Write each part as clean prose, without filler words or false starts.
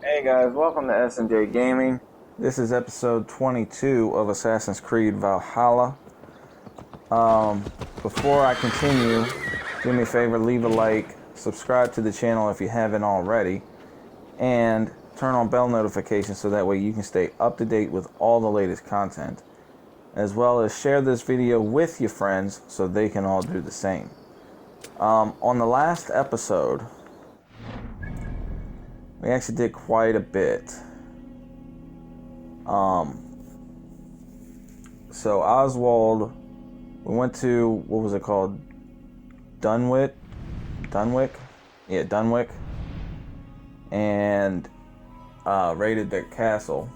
Hey guys, welcome to S&J Gaming. This is episode 22 of Assassin's Creed Valhalla. Before I continue, do me a favor, leave a like, subscribe to the channel if you haven't already, and turn on bell notifications so that way you can stay up to date with all the latest content, as well as share this video with your friends so they can all do the same. On the last episode, we actually did quite a bit. So Oswald, we went to, what was it called? Dunwich? Yeah, Dunwich. And raided the castle.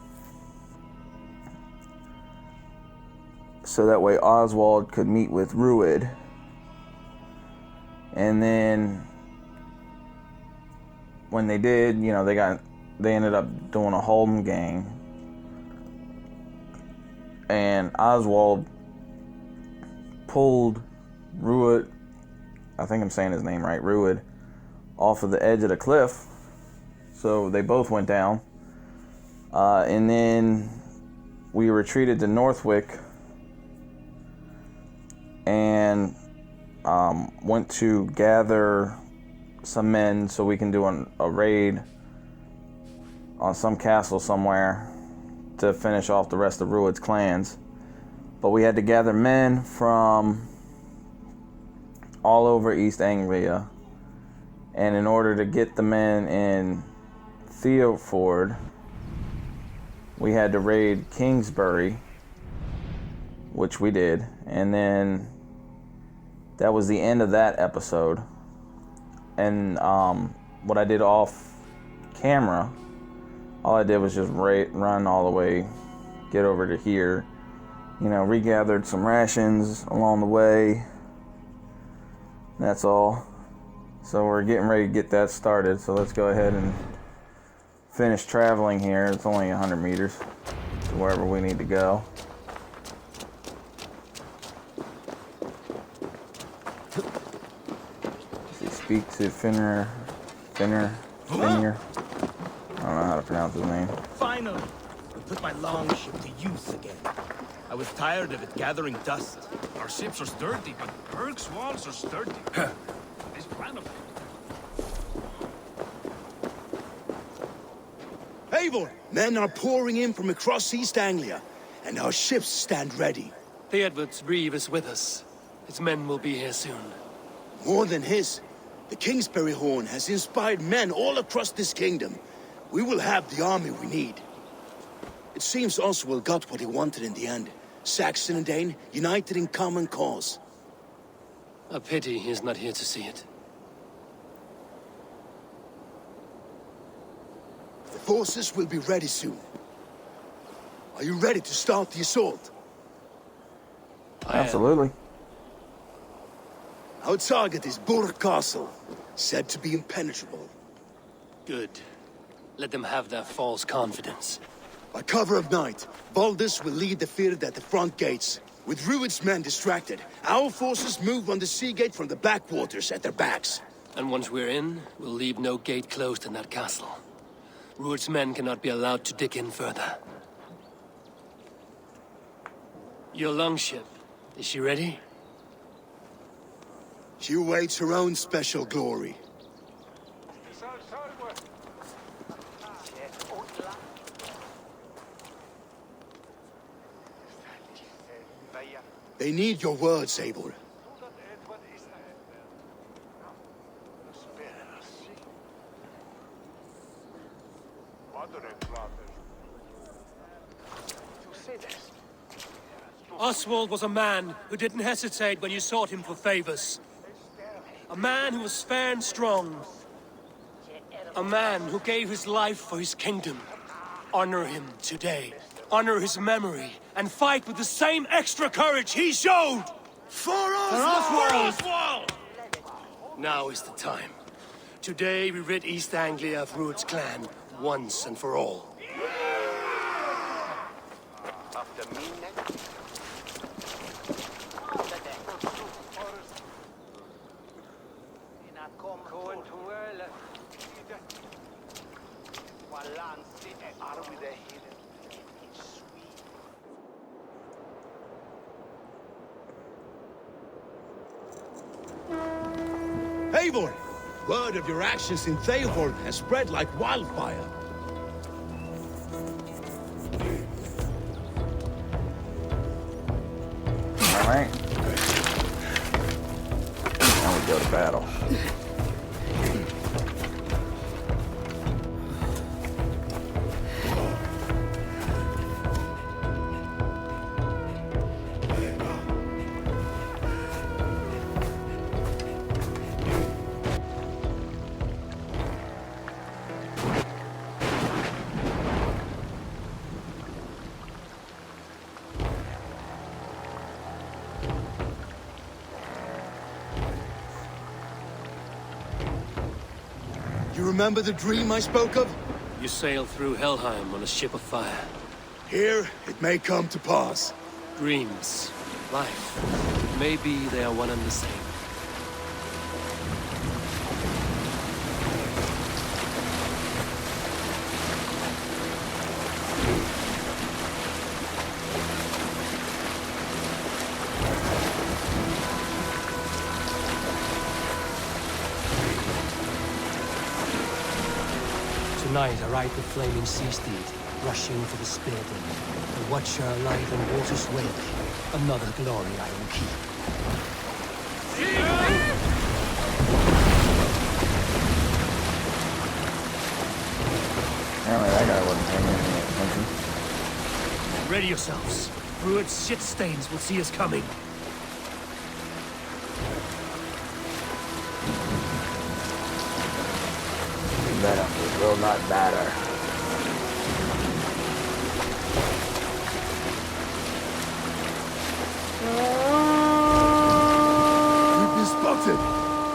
So that way Oswald could meet with Rued. And then when they did, you know, they ended up doing a Holden gang. And Oswald pulled Rued, I think I'm saying his name right, Rued, off of the edge of the cliff. So they both went down. And then we retreated to Northwick and went to gather some men so we can do a raid on some castle somewhere to finish off the rest of Rued's clans. But we had to gather men from all over East Anglia, and in order to get the men in Theoford, we had to raid Kingsbury, which we did. And then that was the end of that episode. And what I did off camera, all I did was just run all the way, get over to here, you know, regathered some rations along the way. That's all. So we're getting ready to get that started. So let's go ahead and finish traveling here. It's only 100 meters to wherever we need to go. Speak to Finner. I don't know how to pronounce his name. Finally, we put my longship to use again. I was tired of it gathering dust. Our ships are sturdy, but Berg's walls are sturdy. This plan of... Eivor! Men are pouring in from across East Anglia, and our ships stand ready. The Edward's Reeve is with us. His men will be here soon. More than his, the Kingsbury Horn has inspired men all across this kingdom. We will have the army we need. It seems Oswald got what he wanted in the end. Saxon and Dane united in common cause. A pity he's not here to see it. The forces will be ready soon. Are you ready to start the assault? Absolutely. Our target is Burg Castle, said to be impenetrable. Good. Let them have their false confidence. By cover of night, Baldus will lead the field at the front gates. With Rued's men distracted, our forces move on the sea gate from the backwaters at their backs. And once we're in, we'll leave no gate closed in that castle. Rued's men cannot be allowed to dig in further. Your longship, is she ready? She awaits her own special glory. They need your words, Eivor. Oswald was a man who didn't hesitate when you sought him for favors. A man who was fair and strong. A man who gave his life for his kingdom. Honor him today. Honor his memory. And fight with the same extra courage he showed! For Oswald! For Oswald! Now is the time. Today we rid East Anglia of Rued's clan, once and for all. Eivor! Word of your actions in Theoborg has spread like wildfire. Alright. Now we go to battle. You remember the dream I spoke of? You sail through Helheim on a ship of fire. Here, it may come to pass. Dreams, life, maybe they are one and the same. Tonight I ride the flaming sea steed, rushing for the spear den. The watcher alive in water's wake. Another glory I will keep. Apparently that guy wasn't paying any attention. Ready yourselves. Druid's shit stains will see us coming. Venom will not matter. We've been spotted!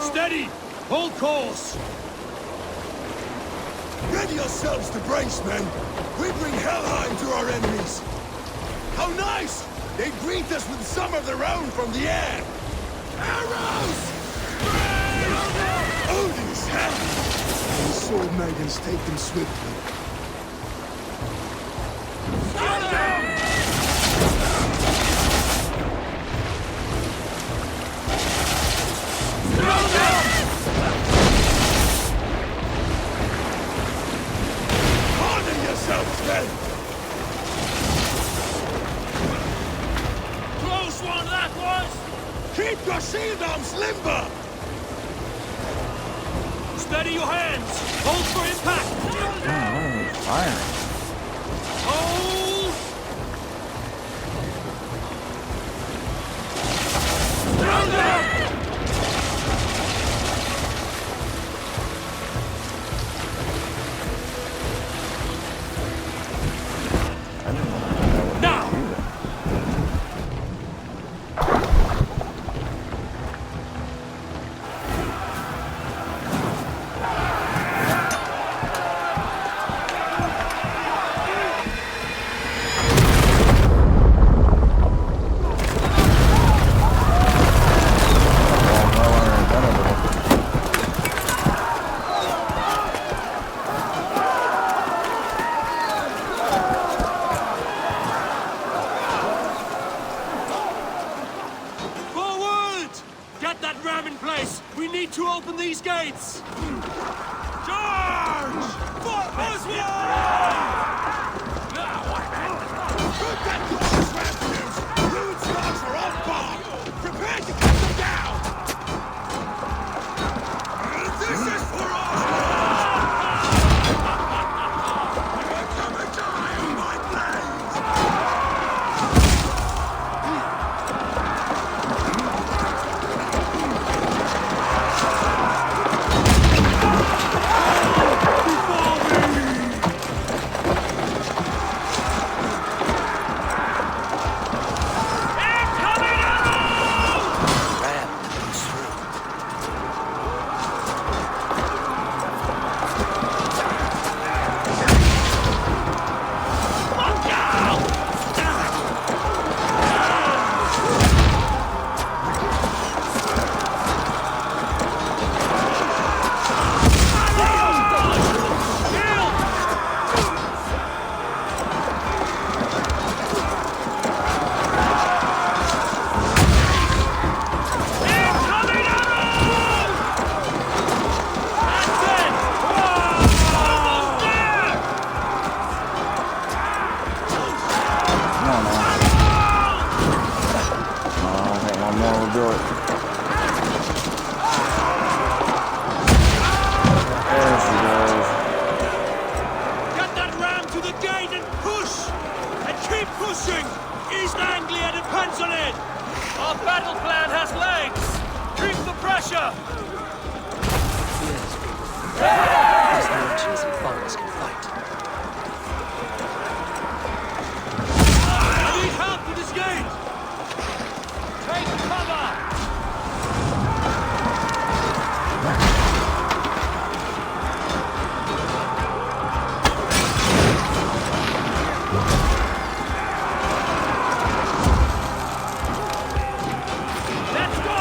Steady! Hold course! Ready yourselves to brace, men! We bring Helheim to our enemies! How nice! They greet us with some of their own from the air! Arrows! Odin's hand! The sword maidens take them swiftly. Harden yourselves, men! Close one, that was! Keep your shield arms limber! Steady your hands! Hold for impact! Oh, he's firing. Hold! Stand up! Now! militia! These merchants and farmers can fight. I need help with this gate! Take cover! Let's go!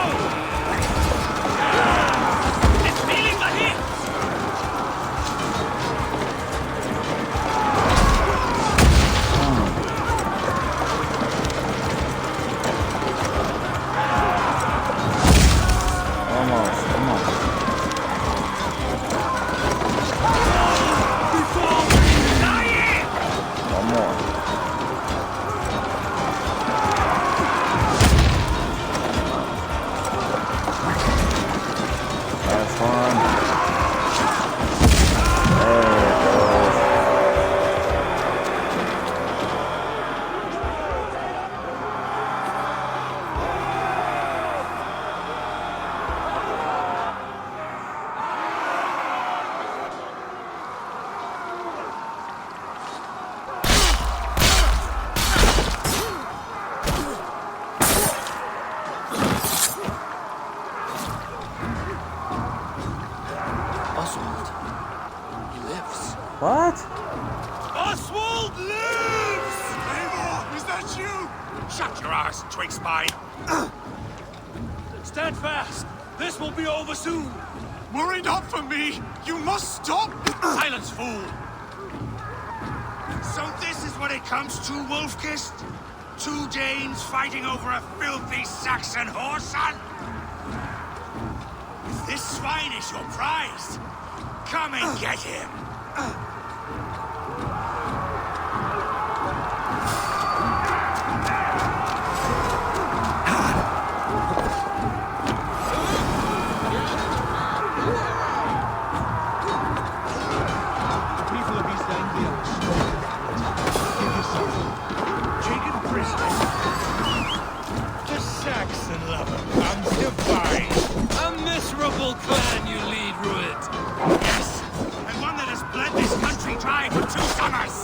It's feeling the heat! Almost. Come on. One more. Last one. There it goes. Oswald. He lives. What? Oswald lives! Eivor, is that you? Shut your ass, twig spine. Stand fast! This will be over soon! Worry not for me. You must stop. Silence, fool! So this is what it comes to, Wolfkist? 2 Danes fighting over a filthy Saxon whoreson? If this swine is your prize, come and get him. People of East Anglia, give yourself taken prisoner. The Saxon lover comes to find a miserable clan you lead, Ruit. Yes, and one that has bled this country dry for 2 summers.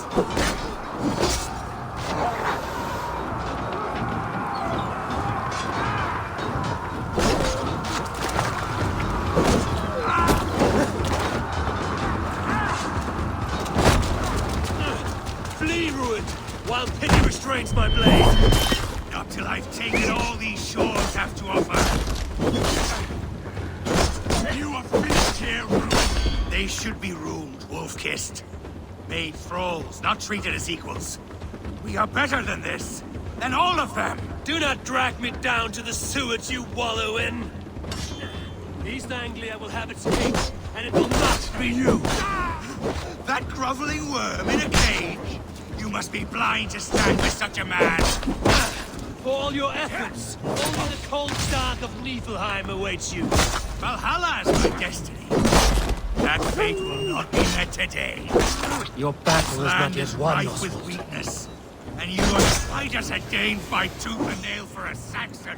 Flee, Ruit, while pity restrains my blade. Not till I've taken all these shores have to offer. You are finished here, Ruin. They should be ruled, wolf-kissed. Made thralls, not treated as equals. We are better than this. Than all of them. Do not drag me down to the sewage you wallow in. East Anglia will have its cake, and it will not be you. That groveling worm in a cage. You must be blind to stand with such a man. For all your efforts, only the cold stark of Niflheim awaits you. Valhalla is my destiny. That fate will not be met today. Your battle is not Land yet is won, rife with Oswald. weakness. And you are to fight as a Dane fight tooth and nail for a Saxon.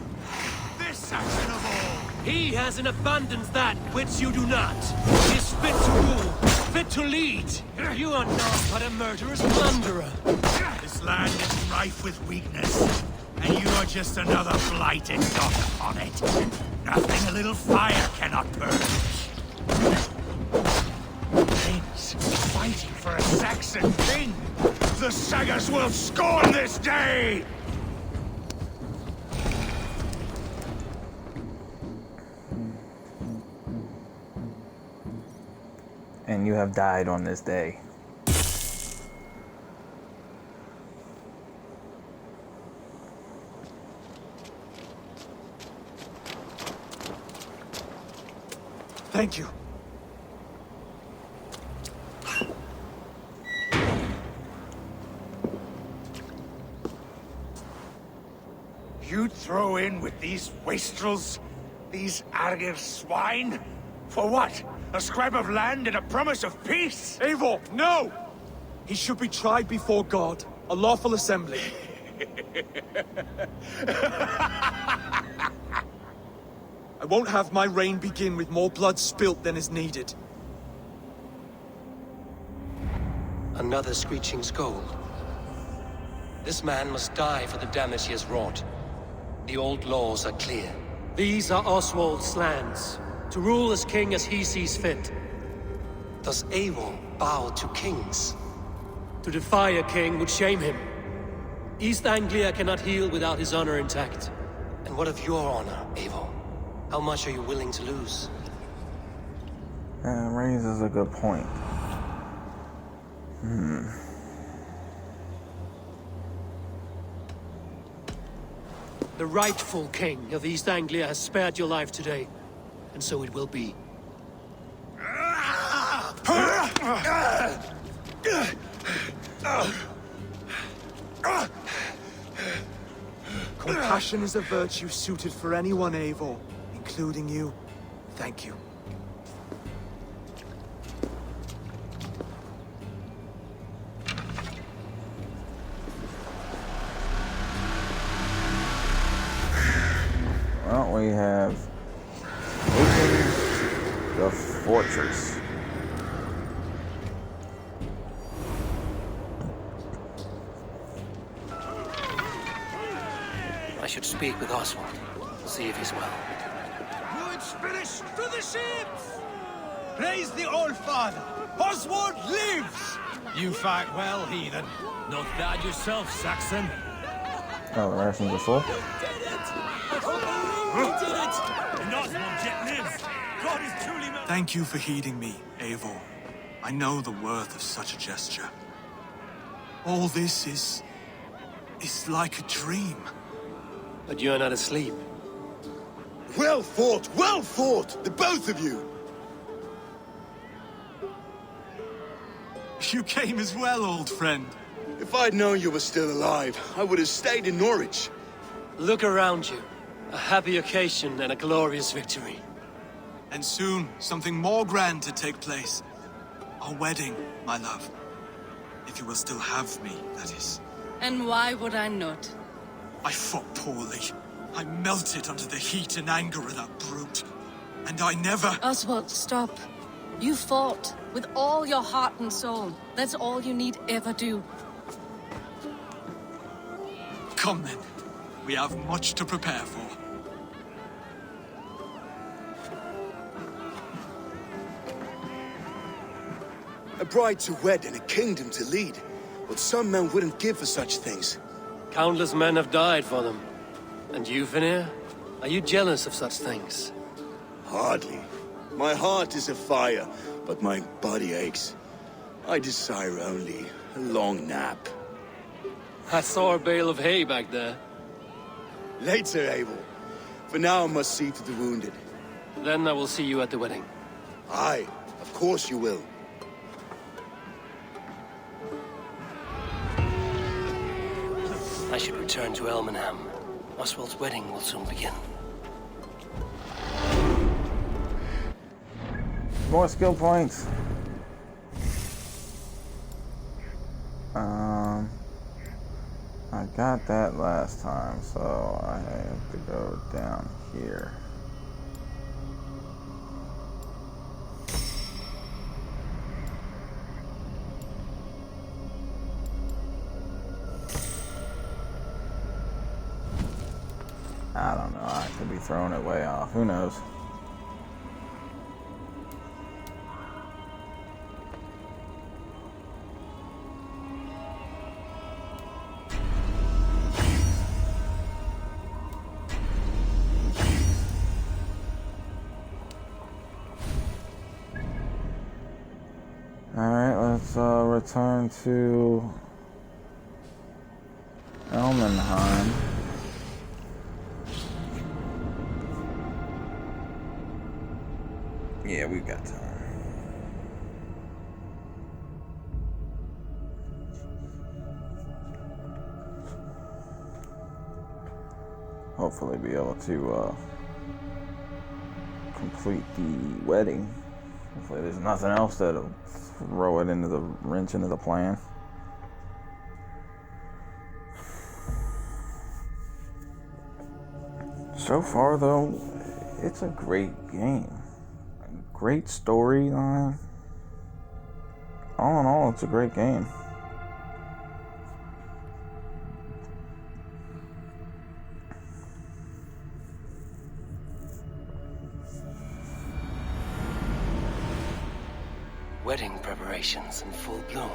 This Saxon of all. He has in abundance that which you do not. He is fit to rule, fit to lead. You are not but a murderous plunderer. This land is rife with weakness. And you are just another blighted dot upon it. Nothing a little fire cannot purge. Danes fighting for a Saxon king. The sagas will scorn this day! And you have died on this day. Thank you. You'd throw in with these wastrels? These Argir swine? For what? A scrap of land and a promise of peace? Eivor, no! He should be tried before God, a lawful assembly. I won't have my reign begin with more blood spilt than is needed. Another screeching scold. This man must die for the damage he has wrought. The old laws are clear. These are Oswald's lands, to rule as king as he sees fit. Does Eivor bow to kings? To defy a king would shame him. East Anglia cannot heal without his honor intact. And what of your honor, Eivor? How much are you willing to lose? That raises a good point. The rightful king of East Anglia has spared your life today, and so it will be. Compassion is a virtue suited for anyone, Eivor, including you. Thank you. Well, we have opened the fortress. I should speak with Oswald, see if he's well. Wood's finished to the ships! Praise the Old Father! Oswald lives! You fight well, heathen. Not bad yourself, Saxon. Oh, the rations are full. And Oswald yet lives. God is truly Thank you for heeding me, Eivor. I know the worth of such a gesture. All this is like a dream. But you're not asleep. Well fought, the both of you! You came as well, old friend. If I'd known you were still alive, I would have stayed in Norwich. Look around you. A happy occasion and a glorious victory. And soon, something more grand to take place. Our wedding, my love. If you will still have me, that is. And why would I not? I fought poorly. I melted under the heat and anger of that brute. And I never... Oswald, stop. You fought with all your heart and soul. That's all you need ever do. Come then. We have much to prepare for. A bride to wed and a kingdom to lead. What some men wouldn't give for such things. Countless men have died for them. And you, Vanir? Are you jealous of such things? Hardly. My heart is afire, but my body aches. I desire only a long nap. I saw a bale of hay back there. Later, Abel. For now, I must see to the wounded. Then I will see you at the wedding. Aye, of course you will. I should return to Elmenham. Oswald's wedding will soon begin. More skill points. I got that last time, so I have to go down here. I don't know, I could be throwing it way off, who knows? Alright, let's return to Elmenheim. Yeah, we've got time. Hopefully be able to complete the wedding. Hopefully there's nothing else that'll throw it into the wrench into the plan. So far though, it's a great game. Great storyline. All in all, it's a great game. Wedding preparations in full bloom.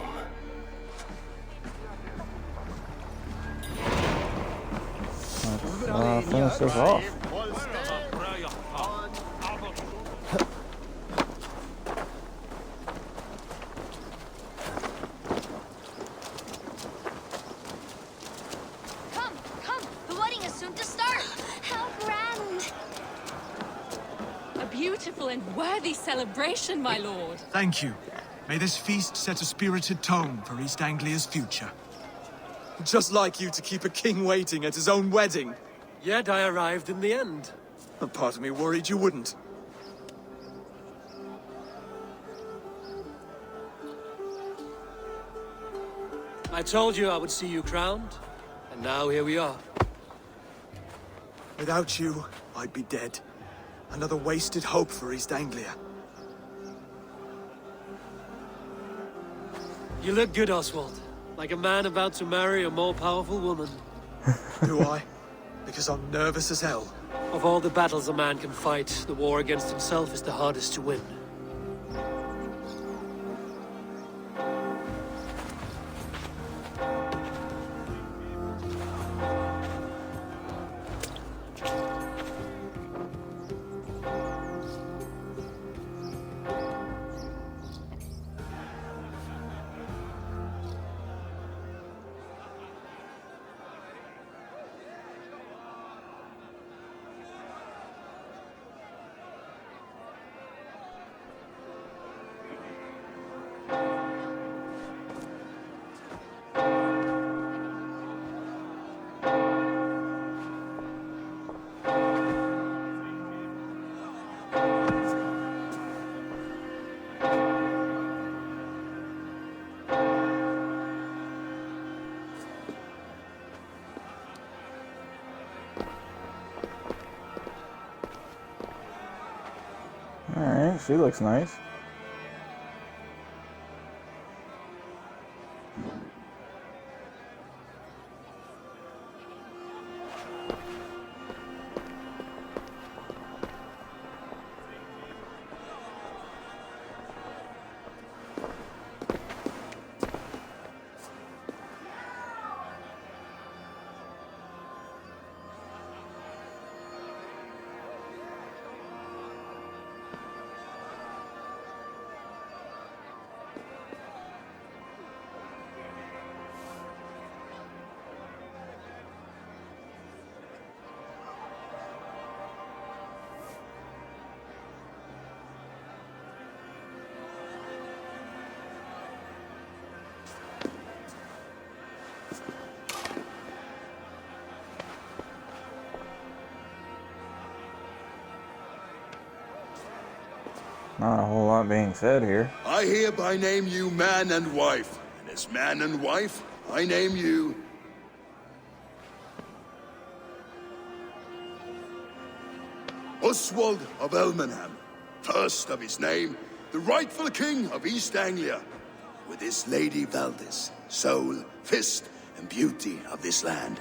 Let's finish this off. Come, the wedding is soon to start. How grand. A beautiful and worthy celebration, my lord. Thank you. May this feast set a spirited tone for East Anglia's future. Just like you to keep a king waiting at his own wedding. Yet I arrived in the end. A part of me worried you wouldn't. I told you I would see you crowned, and now here we are. Without you, I'd be dead. Another wasted hope for East Anglia. You look good, Oswald. Like a man about to marry a more powerful woman. Do I? Because I'm nervous as hell. Of all the battles a man can fight, the war against himself is the hardest to win. Alright, she looks nice. Not a whole lot being said here. I hereby name you man and wife. And as man and wife, I name you... Oswald of Elmenham. First of his name, the rightful king of East Anglia. With his lady Valdis, soul, fist, and beauty of this land.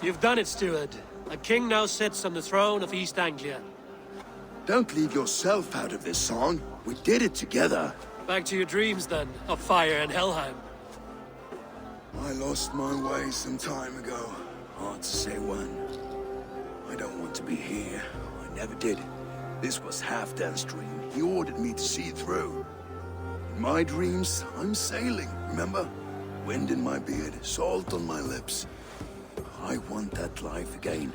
You've done it, steward. A king now sits on the throne of East Anglia. Don't leave yourself out of this song. We did it together. Back to your dreams, then, of fire and Helheim. I lost my way some time ago. Hard to say when. I don't want to be here. I never did. This was Halfdan's dream. He ordered me to see it through. In my dreams, I'm sailing, remember? Wind in my beard, salt on my lips. I want that life again.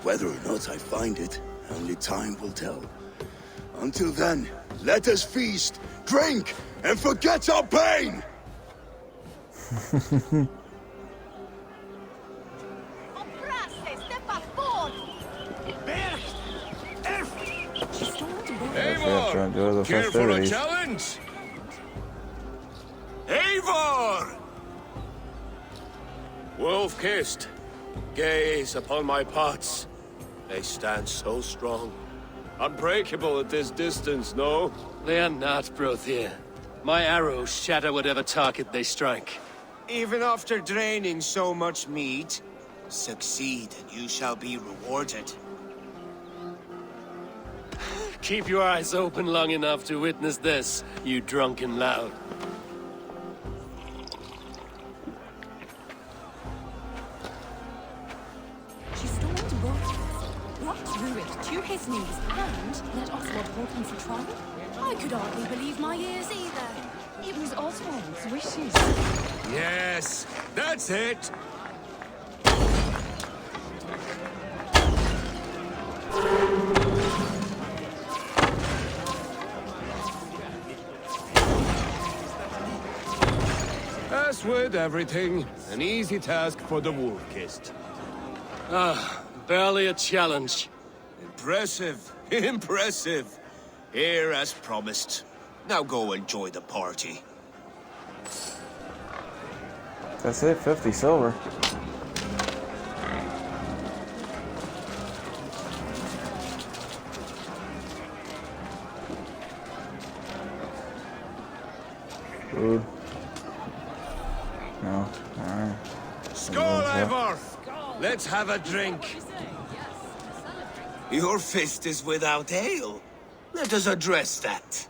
Whether or not I find it, only time will tell. Until then, let us feast, drink, and forget our pain! Enjoy the Care for a festivities. challenge? Eivor! Wolf-kissed, gaze upon my pots. They stand so strong. Unbreakable at this distance, no? They are not, Brothir. My arrows shatter whatever target they strike. Even after draining so much meat, succeed and you shall be rewarded. Keep your eyes open long enough to witness this, you drunken lout. She stormed Rothwell, rocked through it to his knees, and let Oswald hold him for trial? I could hardly believe my ears either. It was Oswald's wishes. Yes, that's it! As with everything, an easy task for the Wolf-kissed. Barely a challenge. Impressive, impressive. Here as promised. Now go enjoy the party. That's it, 50 silver. Food. No, alright. Skål, Eivor! Let's have a drink. Your fist is without ale. Let us address that.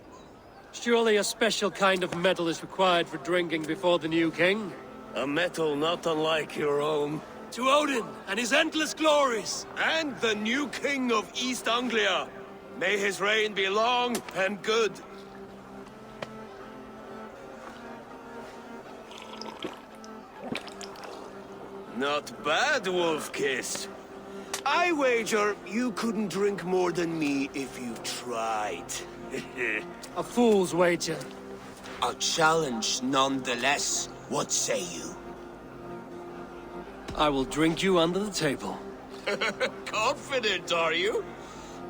Surely a special kind of metal is required for drinking before the new king? A metal not unlike your own. To Odin and his endless glories! And the new king of East Anglia. May his reign be long and good. Not bad, Wolf-kissed. I wager you couldn't drink more than me if you tried. A fool's wager. A challenge nonetheless. What say you? I will drink you under the table. Confident, are you?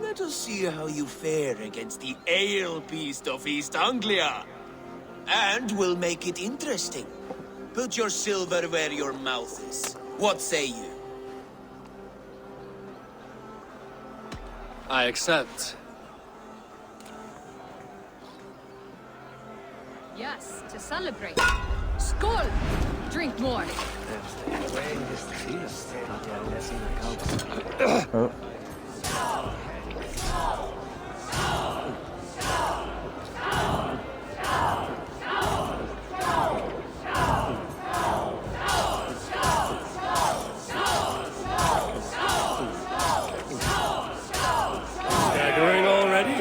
Let us see how you fare against the ale beast of East Anglia. And we'll make it interesting. Put your silver where your mouth is. What say you? I accept. Yes, to celebrate. Skål! Drink more. Oh. Staggering already?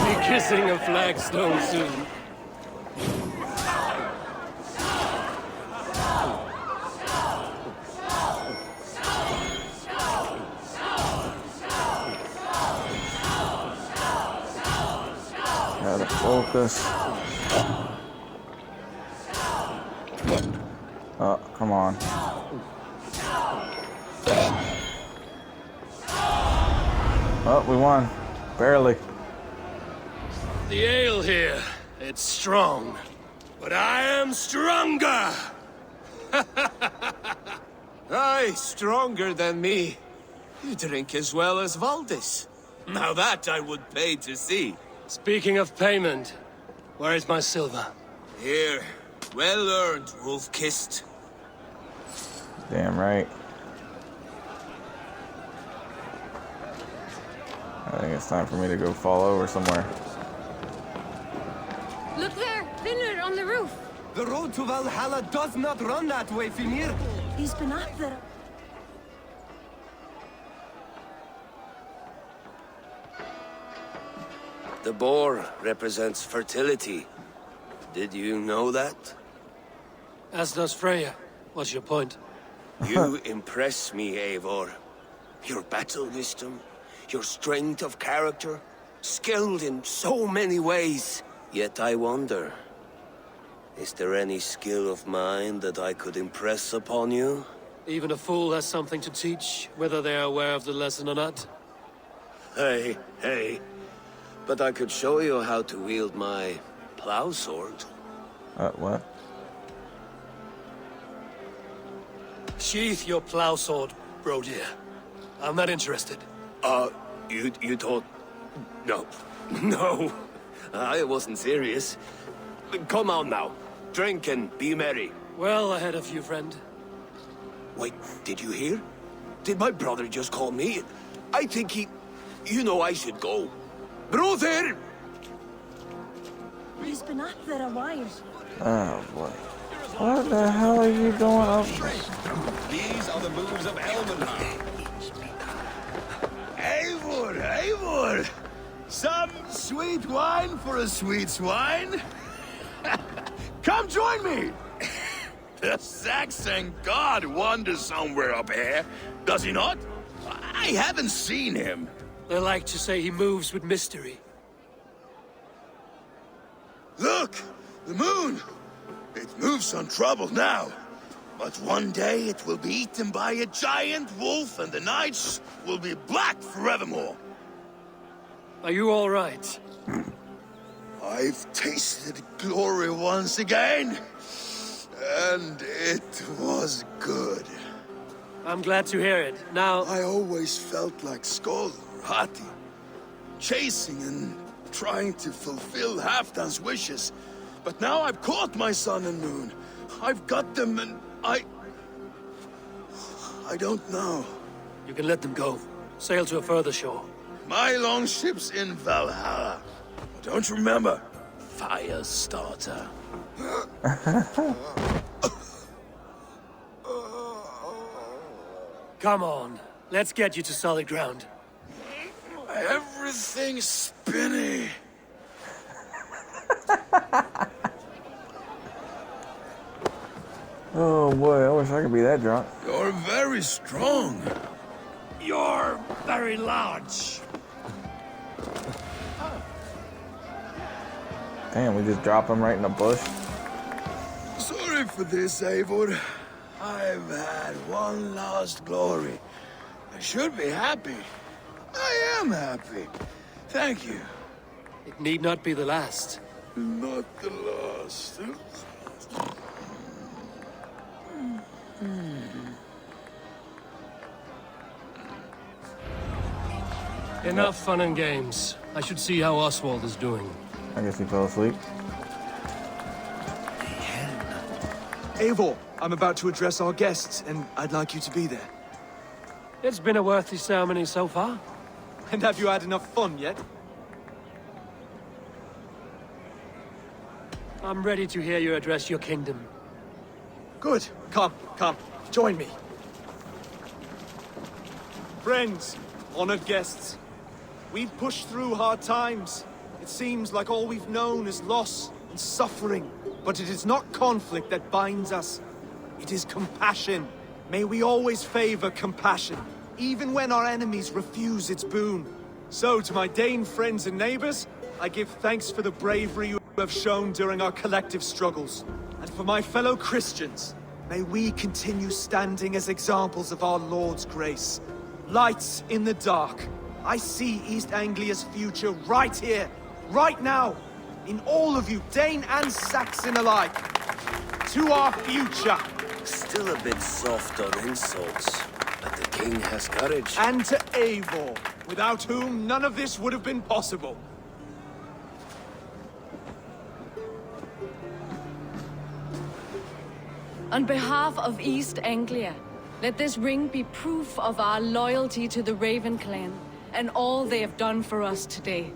Be kissing a flagstone soon. Gotta focus. Oh, come on. Oh, we won. Barely. The ale here, it's strong. But I am stronger! Aye, stronger than me. You drink as well as Valdis. Now that I would pay to see. Speaking of payment, where is my silver? Here. Well earned, Wolf-kissed. Damn right. I think it's time for me to go fall over somewhere. Look there! Vinner on the roof! The road to Valhalla does not run that way, Fimir. He's been up there. The boar represents fertility. Did you know that? As does Freya. What's your point? You impress me, Eivor. Your battle wisdom, your strength of character, skilled in so many ways. Yet I wonder, is there any skill of mine that I could impress upon you? Even a fool has something to teach, whether they are aware of the lesson or not. Hey. But I could show you how to wield my plow sword. What? Sheath your plow sword, bro dear. I'm not interested. You thought... No. No. I wasn't serious. Come on now. Drink and be merry. Well ahead of you, friend. Wait, did you hear? Did my brother just call me? I think he... You know I should go. Brother! He's been up there a while. Oh boy. What the hell are you doing up? These are the moves of Elmenhar. Eivor! Some sweet wine for a sweet swine? Come join me! The Saxon god wanders somewhere up here, does he not? I haven't seen him. They like to say he moves with mystery. Look! The moon! It moves untroubled now. But one day it will be eaten by a giant wolf and the nights will be black forevermore. Are you all right? I've tasted glory once again. And it was good. I'm glad to hear it. Now... I always felt like Skoll or Hati. Chasing and trying to fulfill Halfdan's wishes. But now I've caught my sun and moon. I've got them and I don't know. You can let them go. Sail to a further shore. My longship's in Valhalla. Don't you remember? Fire starter. Come on. Let's get you to solid ground. Everything's spinny. Oh boy, I wish I could be that drunk. You're very strong. You're very large. Damn, we just drop him right in the bush. Sorry for this, Eivor. I've had one last glory. I should be happy. I am happy. Thank you. It need not be the last. Not the last. Enough fun and games. I should see how Oswald is doing. I guess he fell asleep. Eivor, I'm about to address our guests, and I'd like you to be there. It's been a worthy ceremony so far. And have you had enough fun yet? I'm ready to hear you address your kingdom. Good. Come. Join me. Friends, honored guests, we've pushed through hard times. It seems like all we've known is loss and suffering. But it is not conflict that binds us. It is compassion. May we always favor compassion, even when our enemies refuse its boon. So, to my Dane friends and neighbors, I give thanks for the bravery you have shown during our collective struggles. And for my fellow Christians, may we continue standing as examples of our Lord's grace. Lights in the dark. I see East Anglia's future right here, right now, in all of you, Dane and Saxon alike. To our future. Still a bit soft on insults, but the king has courage. And to Eivor, without whom none of this would have been possible. On behalf of East Anglia, let this ring be proof of our loyalty to the Raven clan and all they have done for us today.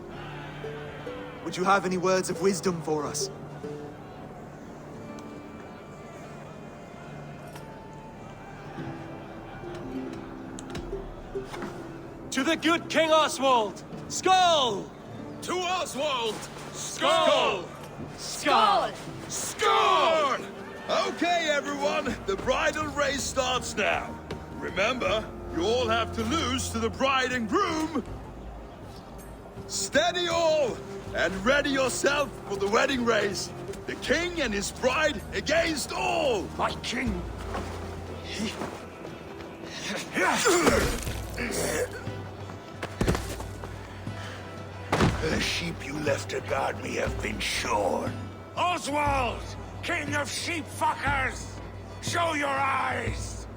Would you have any words of wisdom for us? To the good King Oswald! Skull! To Oswald! Skull! Skull! Score! Okay, everyone, the bridal race starts now. Remember, you all have to lose to the bride and groom. Steady all, and ready yourself for the wedding race. The king and his bride against all. My king. The sheep you left to guard me have been shorn. Oswald! King of sheep fuckers! Show your eyes!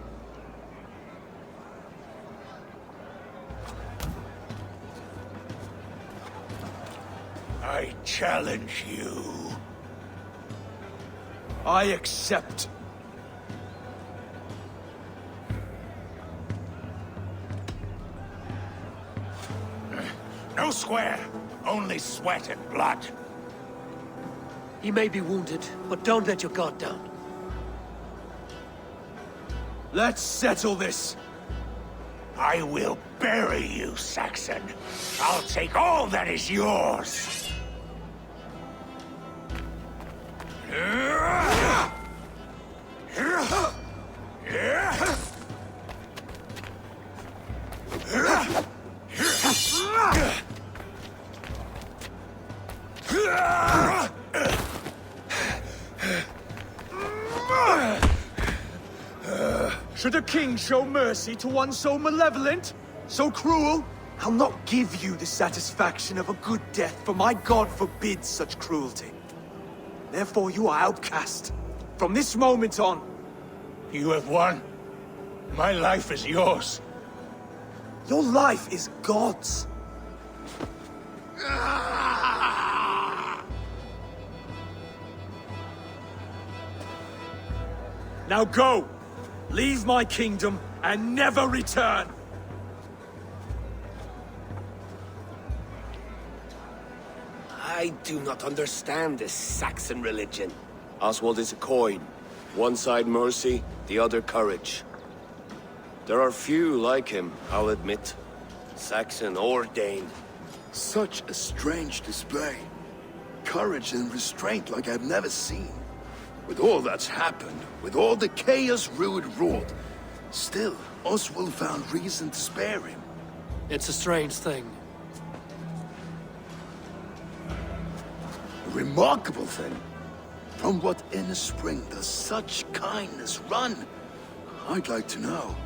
I challenge you. I accept. No square, only sweat and blood. He may be wounded, but don't let your guard down. Let's settle this. I will bury you, Saxon. I'll take all that is yours. Should a king show mercy to one so malevolent, so cruel? I'll not give you the satisfaction of a good death, for my god forbids such cruelty. Therefore you are outcast. From this moment on. You have won. My life is yours. Your life is God's. Now go! Leave my kingdom and never return! I do not understand this Saxon religion. Oswald is a coin. One side mercy, the other courage. There are few like him, I'll admit. Saxon or Dane. Such a strange display. Courage and restraint like I've never seen. With all that's happened, with all the chaos Rued wrought, still, Oswald found reason to spare him. It's a strange thing. A remarkable thing. From what inner spring does such kindness run? I'd like to know.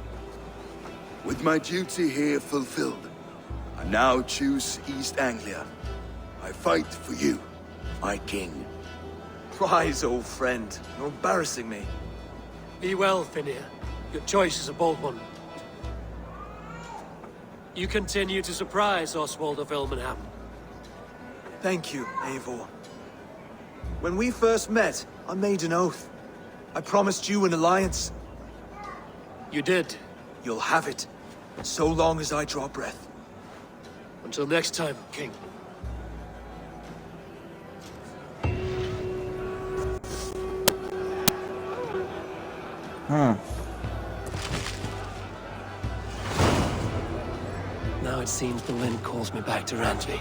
With my duty here fulfilled, I now choose East Anglia. I fight for you, my king. Rise, old friend. You're embarrassing me. Be well, Finir. Your choice is a bold one. You continue to surprise Oswald of Elmenham. Thank you, Eivor. When we first met, I made an oath. I promised you an alliance. You did. You'll have it, so long as I draw breath. Until next time, King. Now it seems the wind calls me back to Ransby.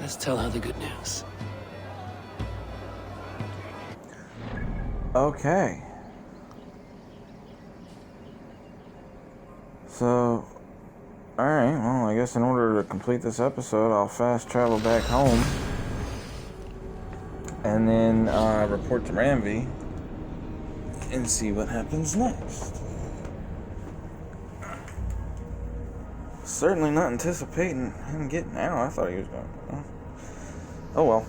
Let's tell her the good news. Okay. So, alright, well, I guess in order to complete this episode, I'll fast travel back home. And then report to Ranvi and see what happens next. Certainly not anticipating him getting out. I thought he was going. Oh well.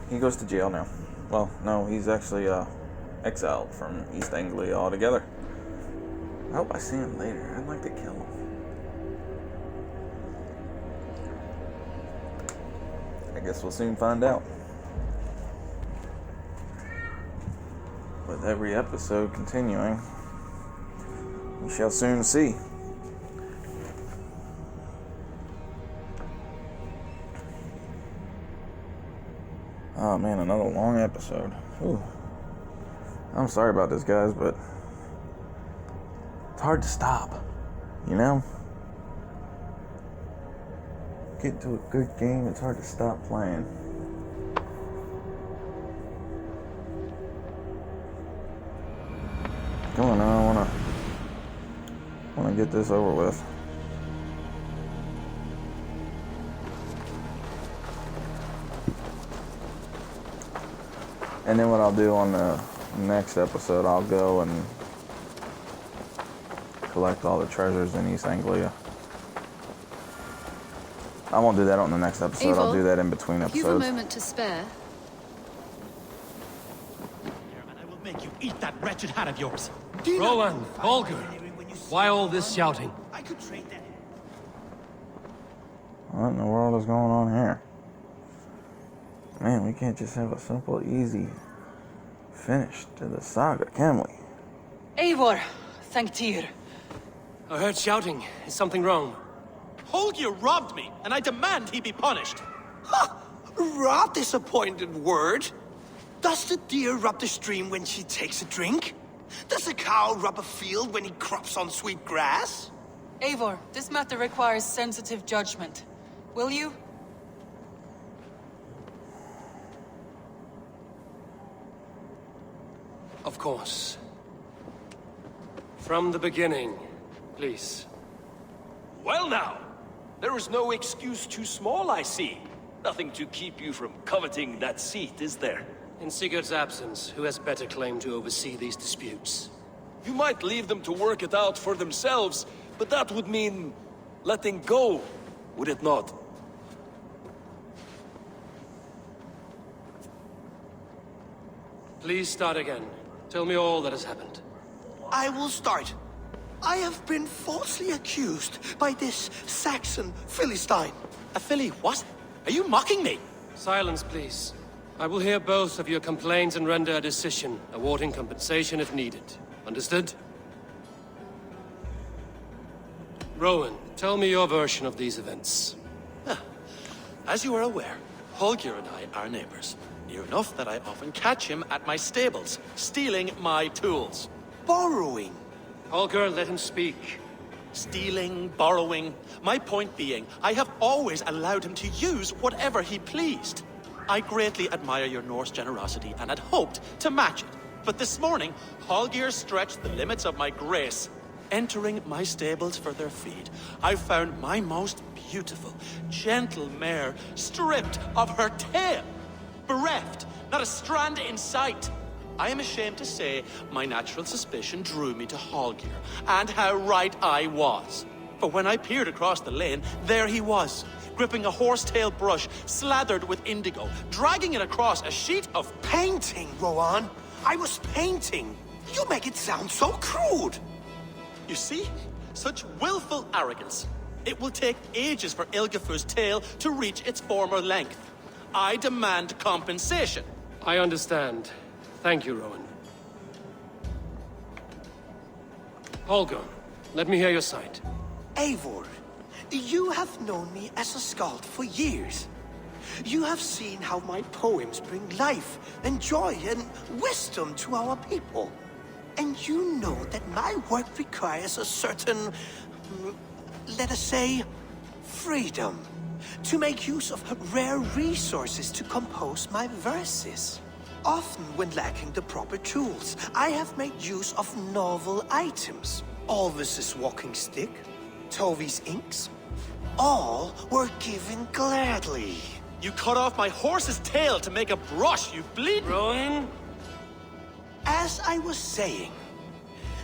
He goes to jail now. Well, no, he's actually exiled from East Anglia altogether. I hope I see him later. I'd like to kill him. I guess we'll soon find out. With every episode continuing, we shall soon see. Oh man, another long episode. Ooh. I'm sorry about this, guys, but it's hard to stop, you know? get into a good game, it's hard to stop playing. Come on now, I wanna get this over with. And then what I'll do on the next episode, I'll go and collect all the treasures in East Anglia. I won't do that on the next episode. I'll do that in between episodes. If you've a moment to spare. And I will make you eat that wretched hat of yours. Rowan, Holger, why all this shouting? I could trade that. What in the world is going on here? Man, we can't just have a simple, easy finish to the saga, can we? Eivor, thank Tyr. I heard shouting. Is something wrong? Holger robbed me, and I demand he be punished. Ha! Robbed is a pointed word. Does the deer rub the stream when she takes a drink? Does a cow rub a field when he crops on sweet grass? Eivor, this matter requires sensitive judgment. Will you? Of course. From the beginning, please. Well now, there is no excuse too small, I see. Nothing to keep you from coveting that seat, is there? In Sigurd's absence, who has better claim to oversee these disputes? You might leave them to work it out for themselves, but that would mean letting go, would it not? Please start again. Tell me all that has happened. I will start. I have been falsely accused by this Saxon Philistine. A filly what? Are you mocking me? Silence, please. I will hear both of your complaints and render a decision, awarding compensation if needed. Understood? Rowan, tell me your version of these events. As you are aware, Holger and I are neighbors. Near enough that I often catch him at my stables, stealing my tools. Borrowing. Holger, let him speak. Stealing, borrowing. My point being, I have always allowed him to use whatever he pleased. I greatly admire your Norse generosity and had hoped to match it. But this morning, Holger stretched the limits of my grace. Entering my stables for their feed, I found my most beautiful, gentle mare stripped of her tail. Bereft, not a strand in sight. I am ashamed to say my natural suspicion drew me to Holger, and how right I was. For when I peered across the lane, there he was, gripping a horsetail brush slathered with indigo, dragging it across a sheet of Painting, Rowan. I was painting. You make it sound so crude. You see? Such willful arrogance. It will take ages for Ilgafur's tail to reach its former length. I demand compensation. I understand. Thank you, Rowan. Holger, let me hear your side. Eivor, you have known me as a skald for years. You have seen how my poems bring life and joy and wisdom to our people. And you know that my work requires a certain, let us say, freedom. To make use of rare resources to compose my verses. Often when lacking the proper tools, I have made use of novel items. Alvis's walking stick, Tovi's inks. All were given gladly. You cut off my horse's tail to make a brush, you bleed. Rowan? As I was saying,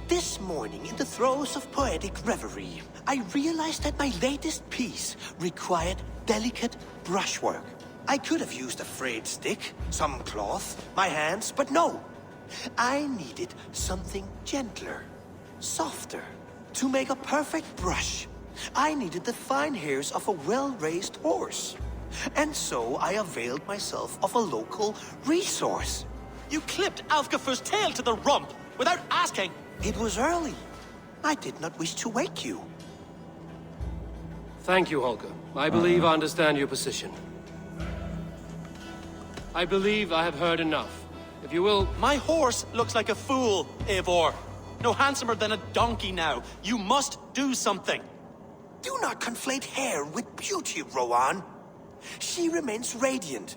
this morning in the throes of poetic reverie, I realized that my latest piece required delicate brushwork. I could have used a frayed stick, some cloth, my hands, but no. I needed something gentler, softer. To make a perfect brush, I needed the fine hairs of a well-raised horse. And so I availed myself of a local resource. You clipped Alfgafur's tail to the rump without asking. It was early. I did not wish to wake you. Thank you, Holger. I believe I understand your position. I believe I have heard enough. If you will... My horse looks like a fool, Eivor. No handsomer than a donkey now. You must do something. Do not conflate hair with beauty, Rowan. She remains radiant.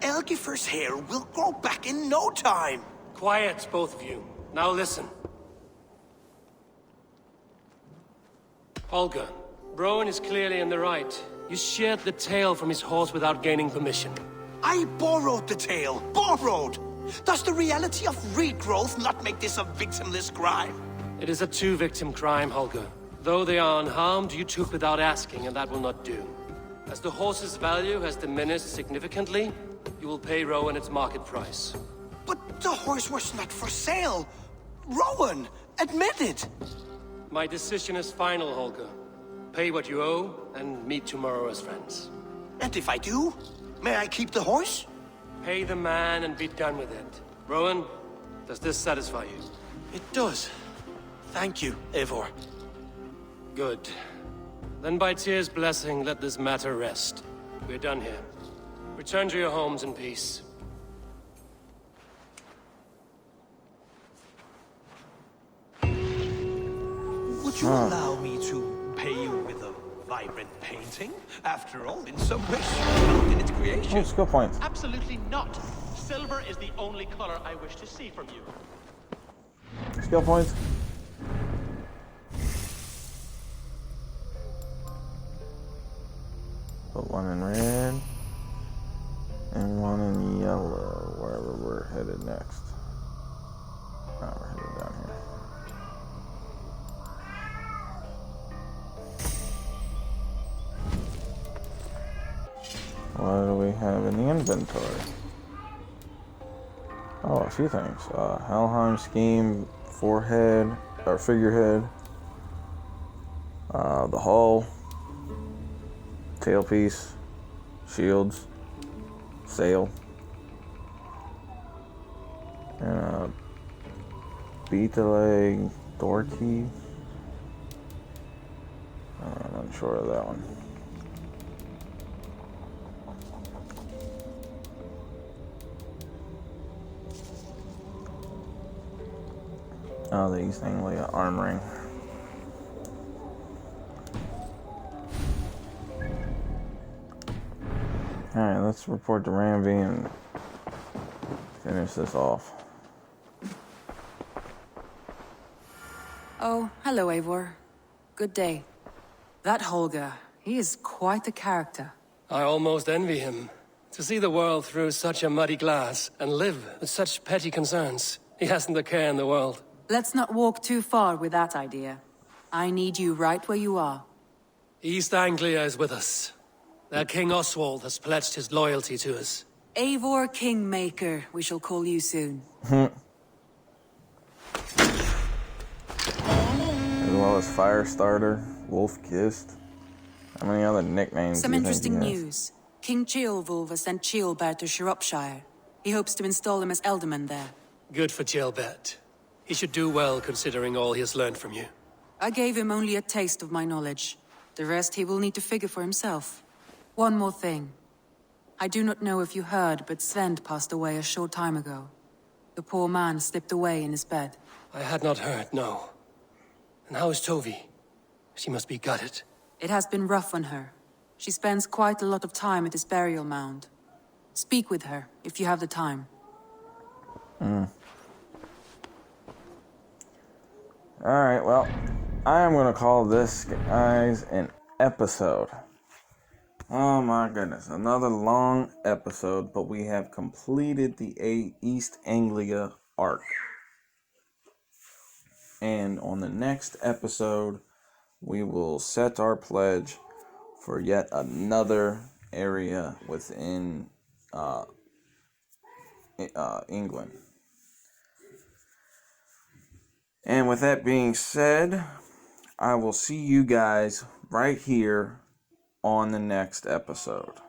Elgifer's hair will grow back in no time. Quiet, both of you. Now listen. Olga, Rowan is clearly in the right. You sheared the tail from his horse without gaining permission. I borrowed the tail. Borrowed! Does the reality of regrowth not make this a victimless crime? It is a two-victim crime, Holger. Though they are unharmed, you took without asking, and that will not do. As the horse's value has diminished significantly, you will pay Rowan its market price. But the horse was not for sale. Rowan, admit it. My decision is final, Holger. Pay what you owe, and meet tomorrow as friends. And if I do, may I keep the horse? Pay the man and be done with it. Rowan, does this satisfy you? It does. Thank you, Eivor. Good. Then by Tyr's blessing, let this matter rest. We're done here. Return to your homes in peace. Would you allow me to pay you with a vibrant painting? After all, in some ways, you helped in its creation. Oh, skill points. Absolutely not. Silver is the only color I wish to see from you. Skill points. Put one in red and one in yellow, wherever we're headed next. Oh, we're headed down here. What do we have in the inventory? Oh, a few things. Helheim scheme, forehead, or figurehead. The hull, tailpiece, shields, sail, and a beta leg door key. I'm unsure of that one. Oh, the East Anglia arm ring. Alright, let's report to Ramsey and finish this off. Oh, hello, Eivor. Good day. That Holger, he is quite the character. I almost envy him. To see the world through such a muddy glass and live with such petty concerns. He hasn't a care in the world. Let's not walk too far with that idea. I need you right where you are. East Anglia is with us. Their King Oswald has pledged his loyalty to us. Eivor Kingmaker, we shall call you soon. As well as Firestarter, Wolf-Kissed. How many other nicknames Some do you interesting think he has? news. King Ceolwulf has sent Ceolbert to Shropshire. He hopes to install him as Ealdorman there. Good for Ceolbert. He should do well considering all he has learned from you. I gave him only a taste of my knowledge. The rest he will need to figure for himself. One more thing. I do not know if you heard, but Svend passed away a short time ago. The poor man slipped away in his bed. I had not heard, no. And how is Tovi? She must be gutted. It has been rough on her. She spends quite a lot of time at his burial mound. Speak with her, if you have the time. Alright, well, I am going to call this, guys, an episode. Oh my goodness, another long episode, but we have completed the East Anglia arc. And on the next episode, we will set our pledge for yet another area within England. And with that being said, I will see you guys right here on the next episode.